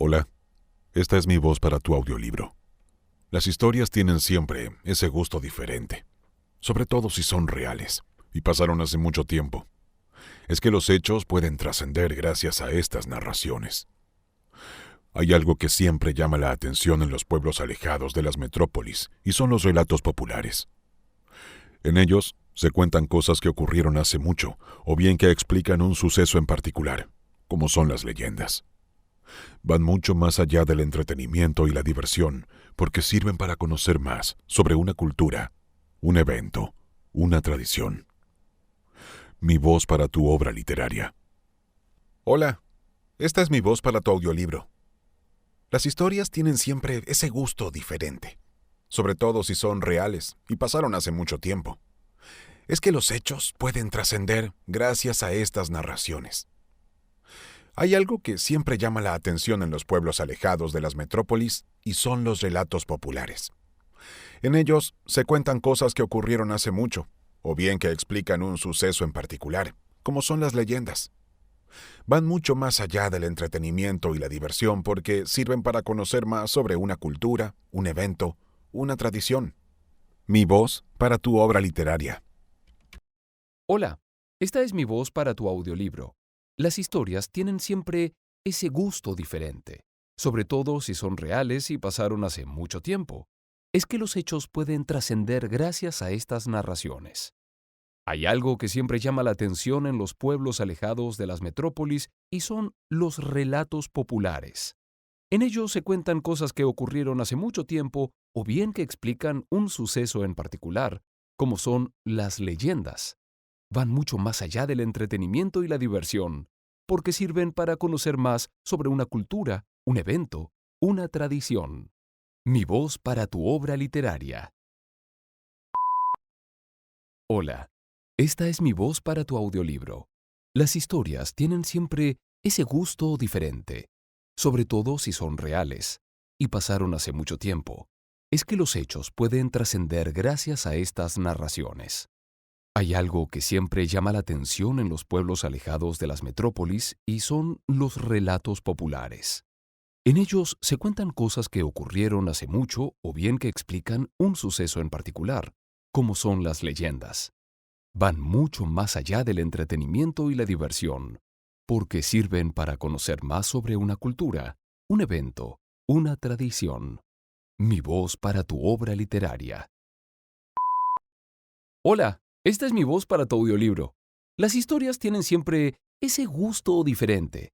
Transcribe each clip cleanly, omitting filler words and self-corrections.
Hola, esta es mi voz para tu audiolibro. Las historias tienen siempre ese gusto diferente, sobre todo si son reales y pasaron hace mucho tiempo. Es que los hechos pueden trascender gracias a estas narraciones. Hay algo que siempre llama la atención en los pueblos alejados de las metrópolis y son los relatos populares. En ellos se cuentan cosas que ocurrieron hace mucho o bien que explican un suceso en particular, como son las leyendas. Van mucho más allá del entretenimiento y la diversión, porque sirven para conocer más sobre una cultura, un evento, una tradición. Mi voz para tu obra literaria. Hola, esta es mi voz para tu audiolibro. Las historias tienen siempre ese gusto diferente, sobre todo si son reales y pasaron hace mucho tiempo. Es que los hechos pueden trascender gracias a estas narraciones. Hay algo que siempre llama la atención en los pueblos alejados de las metrópolis y son los relatos populares. En ellos se cuentan cosas que ocurrieron hace mucho, o bien que explican un suceso en particular, como son las leyendas. Van mucho más allá del entretenimiento y la diversión porque sirven para conocer más sobre una cultura, un evento, una tradición. Mi voz para tu obra literaria. Hola, esta es mi voz para tu audiolibro. Las historias tienen siempre ese gusto diferente, sobre todo si son reales y pasaron hace mucho tiempo. Es que los hechos pueden trascender gracias a estas narraciones. Hay algo que siempre llama la atención en los pueblos alejados de las metrópolis y son los relatos populares. En ellos se cuentan cosas que ocurrieron hace mucho tiempo o bien que explican un suceso en particular, como son las leyendas. Van mucho más allá del entretenimiento y la diversión, porque sirven para conocer más sobre una cultura, un evento, una tradición. Mi voz para tu obra literaria. Hola, esta es mi voz para tu audiolibro. Las historias tienen siempre ese gusto diferente, sobre todo si son reales y pasaron hace mucho tiempo. Es que los hechos pueden trascender gracias a estas narraciones. Hay algo que siempre llama la atención en los pueblos alejados de las metrópolis y son los relatos populares. En ellos se cuentan cosas que ocurrieron hace mucho o bien que explican un suceso en particular, como son las leyendas. Van mucho más allá del entretenimiento y la diversión, porque sirven para conocer más sobre una cultura, un evento, una tradición. Mi voz para tu obra literaria. Hola, esta es mi voz para tu audiolibro. Las historias tienen siempre ese gusto diferente,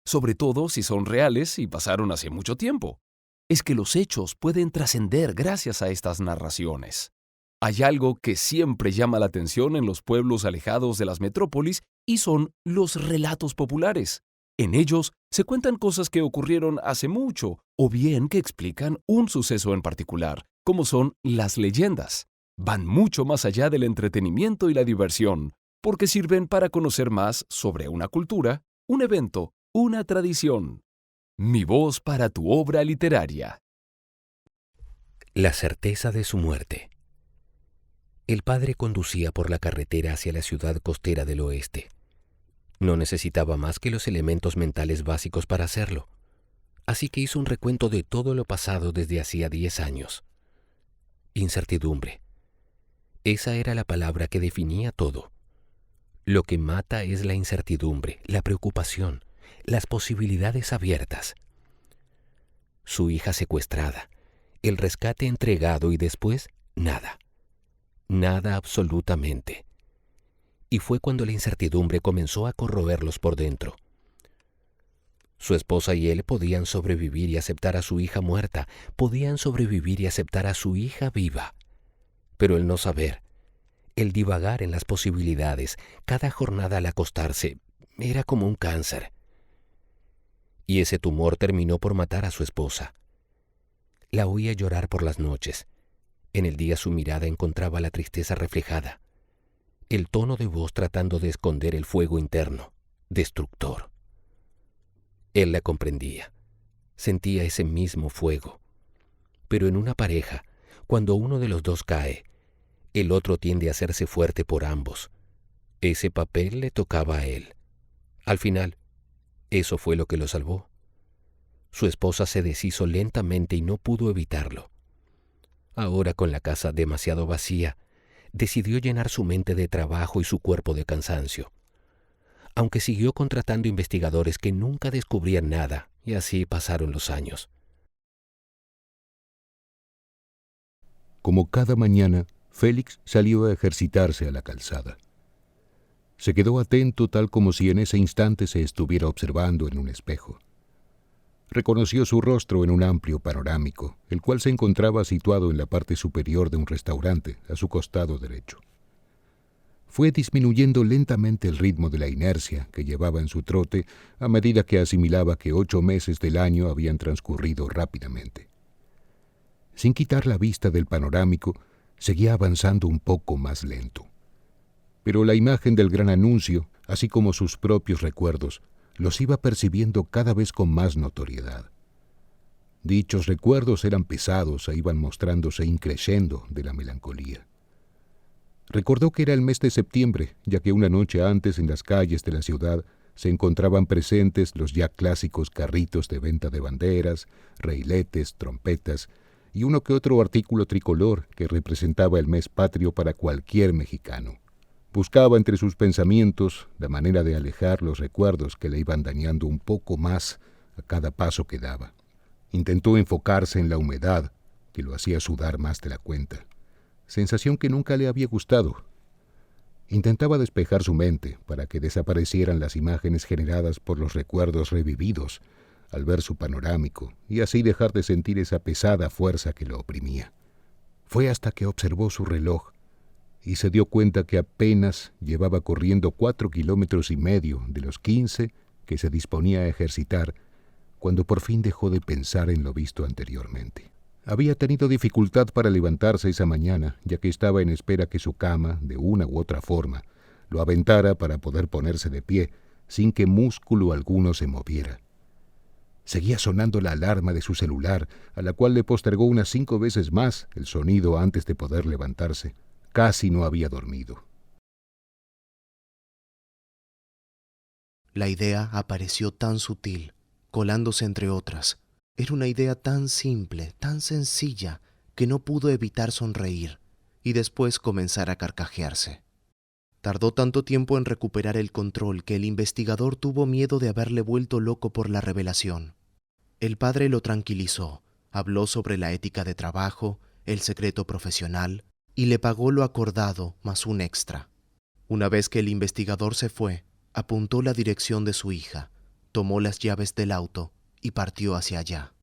sobre todo si son reales y pasaron hace mucho tiempo. Es que los hechos pueden trascender gracias a estas narraciones. Hay algo que siempre llama la atención en los pueblos alejados de las metrópolis y son los relatos populares. En ellos se cuentan cosas que ocurrieron hace mucho o bien que explican un suceso en particular, como son las leyendas. Van mucho más allá del entretenimiento y la diversión, porque sirven para conocer más sobre una cultura, un evento, una tradición. Mi voz para tu obra literaria. La certeza de su muerte. El padre conducía por la carretera hacia la ciudad costera del oeste. No necesitaba más que los elementos mentales básicos para hacerlo, así que hizo un recuento de todo lo pasado desde hacía 10 años. Incertidumbre. Esa era la palabra que definía todo. Lo que mata es la incertidumbre, la preocupación, las posibilidades abiertas. Su hija secuestrada, el rescate entregado y después nada. Nada absolutamente. Y fue cuando la incertidumbre comenzó a corroerlos por dentro. Su esposa y él podían sobrevivir y aceptar a su hija muerta, podían sobrevivir y aceptar a su hija viva. Pero el no saber, el divagar en las posibilidades, cada jornada al acostarse, era como un cáncer. Y ese tumor terminó por matar a su esposa. La oía llorar por las noches. En el día su mirada encontraba la tristeza reflejada, el tono de voz tratando de esconder el fuego interno, destructor. Él la comprendía, sentía ese mismo fuego. Pero en una pareja, cuando uno de los dos cae, el otro tiende a hacerse fuerte por ambos. Ese papel le tocaba a él. Al final, eso fue lo que lo salvó. Su esposa se deshizo lentamente y no pudo evitarlo. Ahora, con la casa demasiado vacía, decidió llenar su mente de trabajo y su cuerpo de cansancio. Aunque siguió contratando investigadores que nunca descubrían nada, y así pasaron los años. Como cada mañana, Félix salió a ejercitarse a la calzada. Se quedó atento tal como si en ese instante se estuviera observando en un espejo. Reconoció su rostro en un amplio panorámico, el cual se encontraba situado en la parte superior de un restaurante, a su costado derecho. Fue disminuyendo lentamente el ritmo de la inercia que llevaba en su trote a medida que asimilaba que 8 meses del año habían transcurrido rápidamente. Sin quitar la vista del panorámico, seguía avanzando un poco más lento. Pero la imagen del gran anuncio, así como sus propios recuerdos, los iba percibiendo cada vez con más notoriedad. Dichos recuerdos eran pesados e iban mostrándose increciendo de la melancolía. Recordó que era el mes de septiembre, ya que una noche antes en las calles de la ciudad se encontraban presentes los ya clásicos carritos de venta de banderas, reiletes, trompetas y uno que otro artículo tricolor que representaba el mes patrio para cualquier mexicano. Buscaba entre sus pensamientos la manera de alejar los recuerdos que le iban dañando un poco más a cada paso que daba. Intentó enfocarse en la humedad, que lo hacía sudar más de la cuenta, sensación que nunca le había gustado. Intentaba despejar su mente para que desaparecieran las imágenes generadas por los recuerdos revividos al ver su panorámico y así dejar de sentir esa pesada fuerza que lo oprimía. Fue hasta que observó su reloj y se dio cuenta que apenas llevaba corriendo 4,5 kilómetros de los 15 que se disponía a ejercitar, cuando por fin dejó de pensar en lo visto anteriormente. Había tenido dificultad para levantarse esa mañana, ya que estaba en espera que su cama, de una u otra forma, lo aventara para poder ponerse de pie, sin que músculo alguno se moviera. Seguía sonando la alarma de su celular, a la cual le postergó unas 5 veces más el sonido antes de poder levantarse. Casi no había dormido. La idea apareció tan sutil, colándose entre otras. Era una idea tan simple, tan sencilla, que no pudo evitar sonreír y después comenzar a carcajearse. Tardó tanto tiempo en recuperar el control que el investigador tuvo miedo de haberle vuelto loco por la revelación. El padre lo tranquilizó, habló sobre la ética de trabajo, el secreto profesional, y le pagó lo acordado más un extra. Una vez que el investigador se fue, apuntó la dirección de su hija, tomó las llaves del auto y partió hacia allá.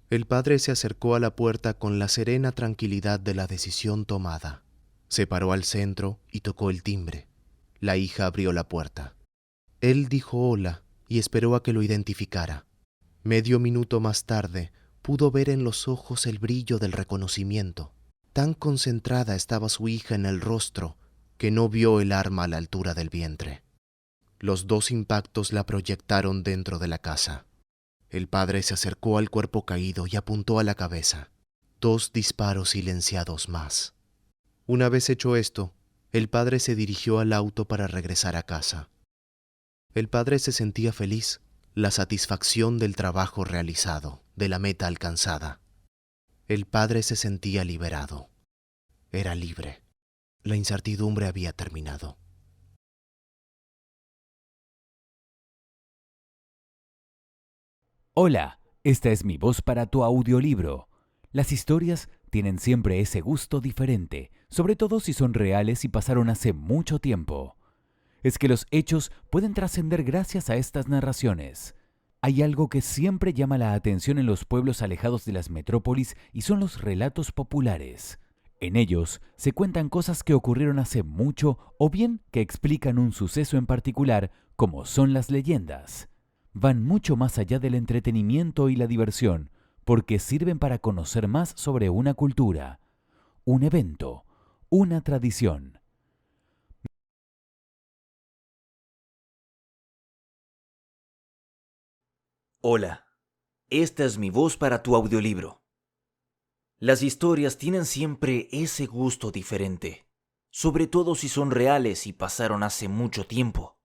El padre se acercó a la puerta con la serena tranquilidad de la decisión tomada. Se paró al centro y tocó el timbre. La hija abrió la puerta. Él dijo hola y esperó a que lo identificara. Medio minuto más tarde, pudo ver en los ojos el brillo del reconocimiento. Tan concentrada estaba su hija en el rostro que no vio el arma a la altura del vientre. Los 2 impactos la proyectaron dentro de la casa. El padre se acercó al cuerpo caído y apuntó a la cabeza. 2 disparos silenciados más. Una vez hecho esto, el padre se dirigió al auto para regresar a casa. El padre se sentía feliz, la satisfacción del trabajo realizado, de la meta alcanzada. El padre se sentía liberado. Era libre. La incertidumbre había terminado. Hola, esta es mi voz para tu audiolibro. Las historias tienen siempre ese gusto diferente, sobre todo si son reales y pasaron hace mucho tiempo. Es que los hechos pueden trascender gracias a estas narraciones. Hay algo que siempre llama la atención en los pueblos alejados de las metrópolis y son los relatos populares. En ellos se cuentan cosas que ocurrieron hace mucho o bien que explican un suceso en particular, como son las leyendas. Van mucho más allá del entretenimiento y la diversión, porque sirven para conocer más sobre una cultura, un evento, una tradición. Hola, esta es mi voz para tu audiolibro. Las historias tienen siempre ese gusto diferente, sobre todo si son reales y pasaron hace mucho tiempo.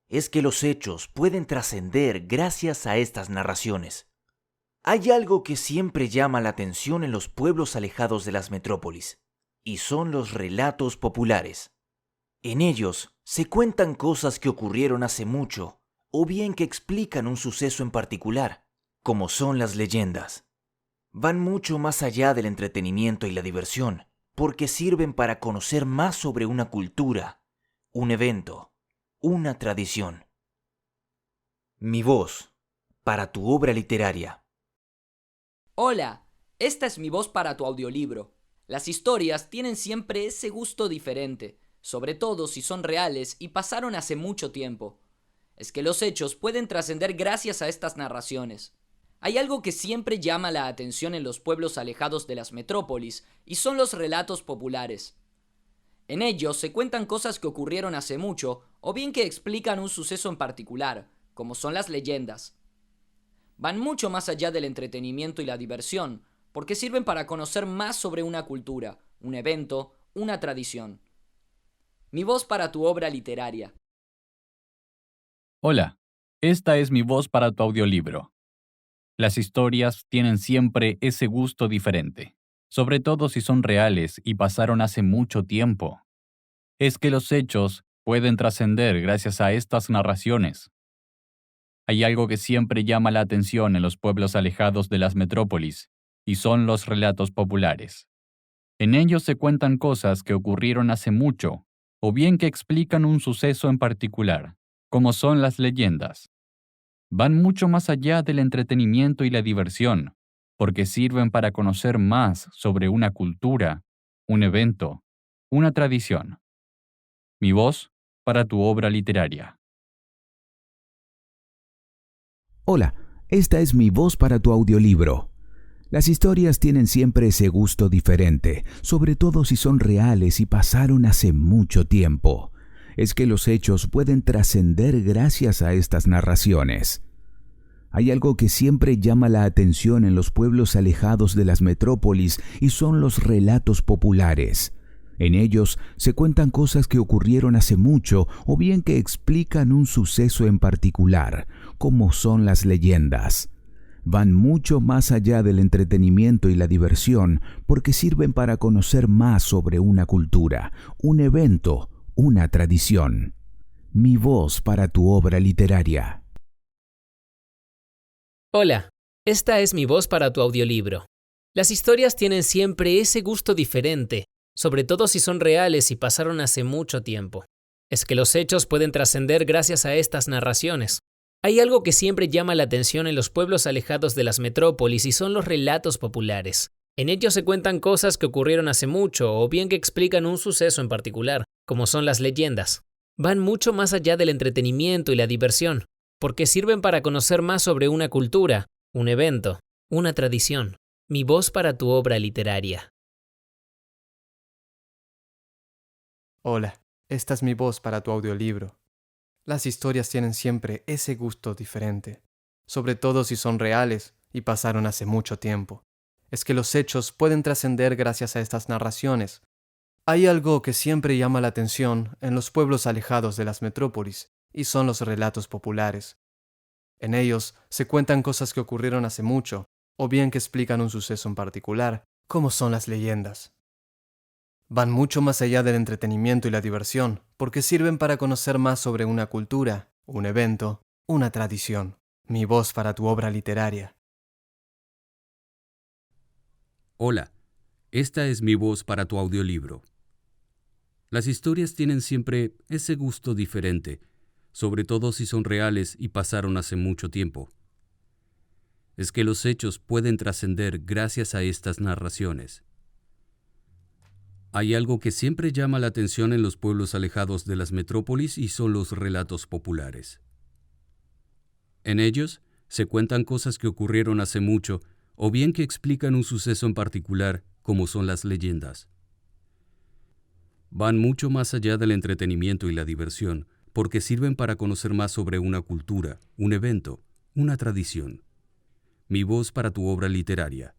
Es que los hechos pueden trascender gracias a estas narraciones. Hay algo que siempre llama la atención en los pueblos alejados de las metrópolis, y son los relatos populares. En ellos se cuentan cosas que ocurrieron hace mucho, o bien que explican un suceso en particular, como son las leyendas. Van mucho más allá del entretenimiento y la diversión, porque sirven para conocer más sobre una cultura, un evento, una tradición. Mi voz para tu obra literaria. Hola, esta es mi voz para tu audiolibro. Las historias tienen siempre ese gusto diferente, sobre todo si son reales y pasaron hace mucho tiempo. Es que los hechos pueden trascender gracias a estas narraciones. Hay algo que siempre llama la atención en los pueblos alejados de las metrópolis, y son los relatos populares. En ellos se cuentan cosas que ocurrieron hace mucho, o bien que explican un suceso en particular, como son las leyendas. Van mucho más allá del entretenimiento y la diversión, porque sirven para conocer más sobre una cultura, un evento, una tradición. Mi voz para tu obra literaria. Hola, esta es mi voz para tu audiolibro. Las historias tienen siempre ese gusto diferente, sobre todo si son reales y pasaron hace mucho tiempo. Es que los hechos pueden trascender gracias a estas narraciones. Hay algo que siempre llama la atención en los pueblos alejados de las metrópolis, y son los relatos populares. En ellos se cuentan cosas que ocurrieron hace mucho, o bien que explican un suceso en particular, como son las leyendas. Van mucho más allá del entretenimiento y la diversión, porque sirven para conocer más sobre una cultura, un evento, una tradición. Mi voz para tu obra literaria. Hola, esta es mi voz para tu audiolibro. Las historias tienen siempre ese gusto diferente, sobre todo si son reales y pasaron hace mucho tiempo. Es que los hechos pueden trascender gracias a estas narraciones. Hay algo que siempre llama la atención en los pueblos alejados de las metrópolis, y son los relatos populares. En ellos se cuentan cosas que ocurrieron hace mucho, o bien que explican un suceso en particular, como son las leyendas. Van mucho más allá del entretenimiento y la diversión, porque sirven para conocer más sobre una cultura, un evento, una tradición. Mi voz para tu obra literaria. Hola, esta es mi voz para tu audiolibro. Las historias tienen siempre ese gusto diferente, sobre todo si son reales y pasaron hace mucho tiempo. Es que los hechos pueden trascender gracias a estas narraciones. Hay algo que siempre llama la atención en los pueblos alejados de las metrópolis, y son los relatos populares. En ellos se cuentan cosas que ocurrieron hace mucho, o bien que explican un suceso en particular, como son las leyendas. Van mucho más allá del entretenimiento y la diversión, porque sirven para conocer más sobre una cultura, un evento, una tradición. Mi voz para tu obra literaria. Hola, esta es mi voz para tu audiolibro. Las historias tienen siempre ese gusto diferente, sobre todo si son reales y pasaron hace mucho tiempo. Es que los hechos pueden trascender gracias a estas narraciones. Hay algo que siempre llama la atención en los pueblos alejados de las metrópolis, y son los relatos populares. En ellos se cuentan cosas que ocurrieron hace mucho, o bien que explican un suceso en particular, como son las leyendas. Van mucho más allá del entretenimiento y la diversión, porque sirven para conocer más sobre una cultura, un evento, una tradición. Mi voz para tu obra literaria. Hola, esta es mi voz para tu audiolibro. Las historias tienen siempre ese gusto diferente, sobre todo si son reales y pasaron hace mucho tiempo. Es que los hechos pueden trascender gracias a estas narraciones. Hay algo que siempre llama la atención en los pueblos alejados de las metrópolis, y son los relatos populares. En ellos se cuentan cosas que ocurrieron hace mucho, o bien que explican un suceso en particular, como son las leyendas. Van mucho más allá del entretenimiento y la diversión, porque sirven para conocer más sobre una cultura, un evento, una tradición. Mi voz para tu obra literaria.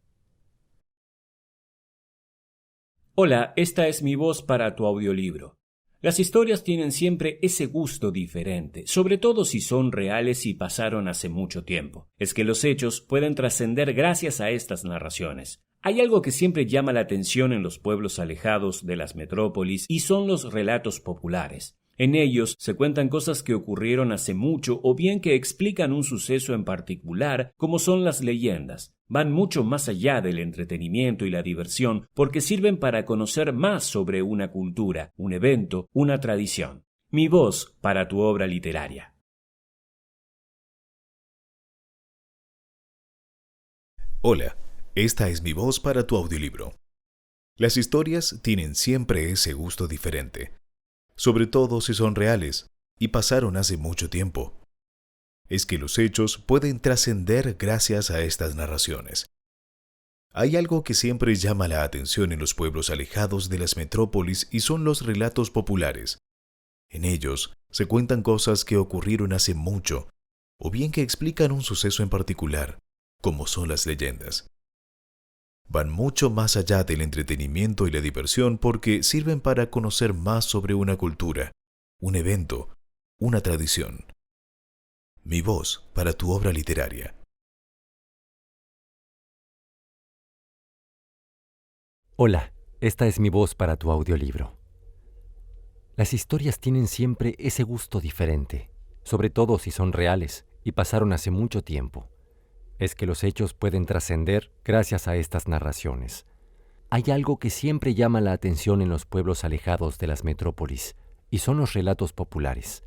Hola, esta es mi voz para tu audiolibro. Las historias tienen siempre ese gusto diferente, sobre todo si son reales y pasaron hace mucho tiempo. Es que los hechos pueden trascender gracias a estas narraciones. Hay algo que siempre llama la atención en los pueblos alejados de las metrópolis y son los relatos populares. En ellos se cuentan cosas que ocurrieron hace mucho o bien que explican un suceso en particular, como son las leyendas. Van mucho más allá del entretenimiento y la diversión porque sirven para conocer más sobre una cultura, un evento, una tradición. Mi voz para tu obra literaria. Hola, esta es mi voz para tu audiolibro. Las historias tienen siempre ese gusto diferente, sobre todo si son reales y pasaron hace mucho tiempo. Es que los hechos pueden trascender gracias a estas narraciones. Hay algo que siempre llama la atención en los pueblos alejados de las metrópolis y son los relatos populares. En ellos se cuentan cosas que ocurrieron hace mucho, o bien que explican un suceso en particular, como son las leyendas. Van mucho más allá del entretenimiento y la diversión porque sirven para conocer más sobre una cultura, un evento, una tradición. Mi voz para tu obra literaria. Hola, esta es mi voz para tu audiolibro. Las historias tienen siempre ese gusto diferente, sobre todo si son reales y pasaron hace mucho tiempo. Es que los hechos pueden trascender gracias a estas narraciones. Hay algo que siempre llama la atención en los pueblos alejados de las metrópolis, y son los relatos populares.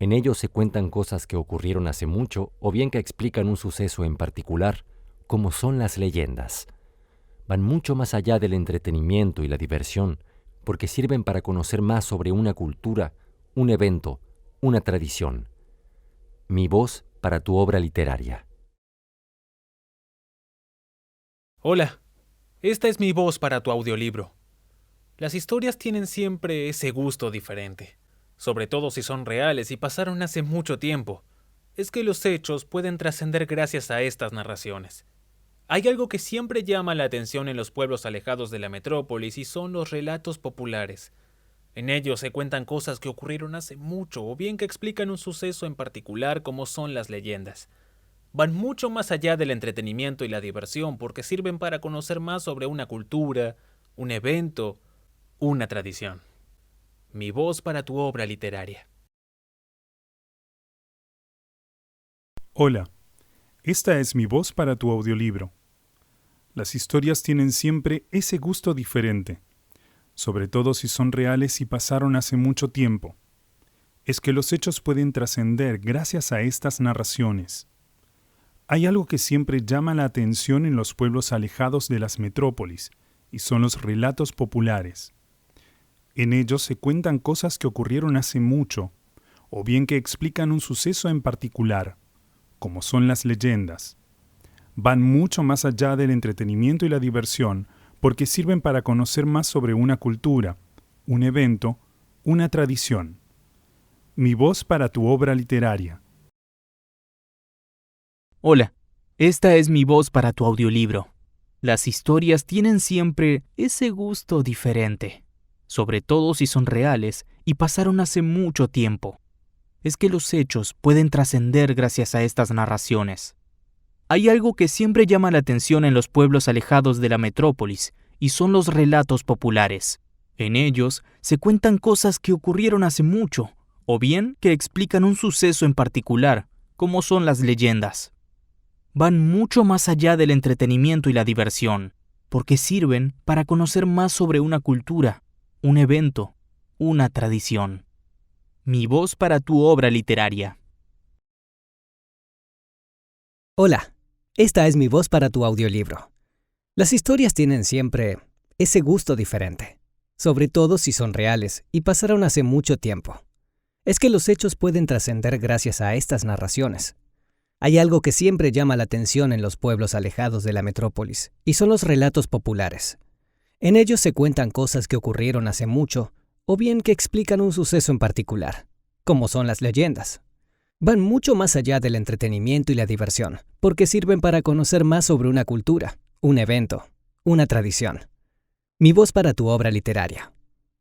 En ellos se cuentan cosas que ocurrieron hace mucho o bien que explican un suceso en particular, como son las leyendas. Van mucho más allá del entretenimiento y la diversión, porque sirven para conocer más sobre una cultura, un evento, una tradición. Mi voz para tu obra literaria. Hola, esta es mi voz para tu audiolibro. Las historias tienen siempre ese gusto diferente, sobre todo si son reales y pasaron hace mucho tiempo. Es que los hechos pueden trascender gracias a estas narraciones. Hay algo que siempre llama la atención en los pueblos alejados de la metrópolis y son los relatos populares. En ellos se cuentan cosas que ocurrieron hace mucho o bien que explican un suceso en particular, como son las leyendas. Van mucho más allá del entretenimiento y la diversión porque sirven para conocer más sobre una cultura, un evento, una tradición. Mi voz para tu obra literaria. Hola, esta es mi voz para tu audiolibro. Las historias tienen siempre ese gusto diferente, sobre todo si son reales y pasaron hace mucho tiempo. Es que los hechos pueden trascender gracias a estas narraciones. Hay algo que siempre llama la atención en los pueblos alejados de las metrópolis, y son los relatos populares. En ellos se cuentan cosas que ocurrieron hace mucho, o bien que explican un suceso en particular, como son las leyendas. Van mucho más allá del entretenimiento y la diversión, porque sirven para conocer más sobre una cultura, un evento, una tradición. Mi voz para tu obra literaria. Hola, esta es mi voz para tu audiolibro. Las historias tienen siempre ese gusto diferente, sobre todo si son reales y pasaron hace mucho tiempo. Es que los hechos pueden trascender gracias a estas narraciones. Hay algo que siempre llama la atención en los pueblos alejados de la metrópolis, y son los relatos populares. En ellos se cuentan cosas que ocurrieron hace mucho, o bien que explican un suceso en particular, como son las leyendas. Van mucho más allá del entretenimiento y la diversión, porque sirven para conocer más sobre una cultura, un evento, una tradición. Mi voz para tu obra literaria. Hola, esta es mi voz para tu audiolibro. Las historias tienen siempre ese gusto diferente, sobre todo si son reales y pasaron hace mucho tiempo. Es que los hechos pueden trascender gracias a estas narraciones. Hay algo que siempre llama la atención en los pueblos alejados de la metrópolis, y son los relatos populares. En ellos se cuentan cosas que ocurrieron hace mucho, o bien que explican un suceso en particular, como son las leyendas. Van mucho más allá del entretenimiento y la diversión, porque sirven para conocer más sobre una cultura, un evento, una tradición. Mi voz para tu obra literaria.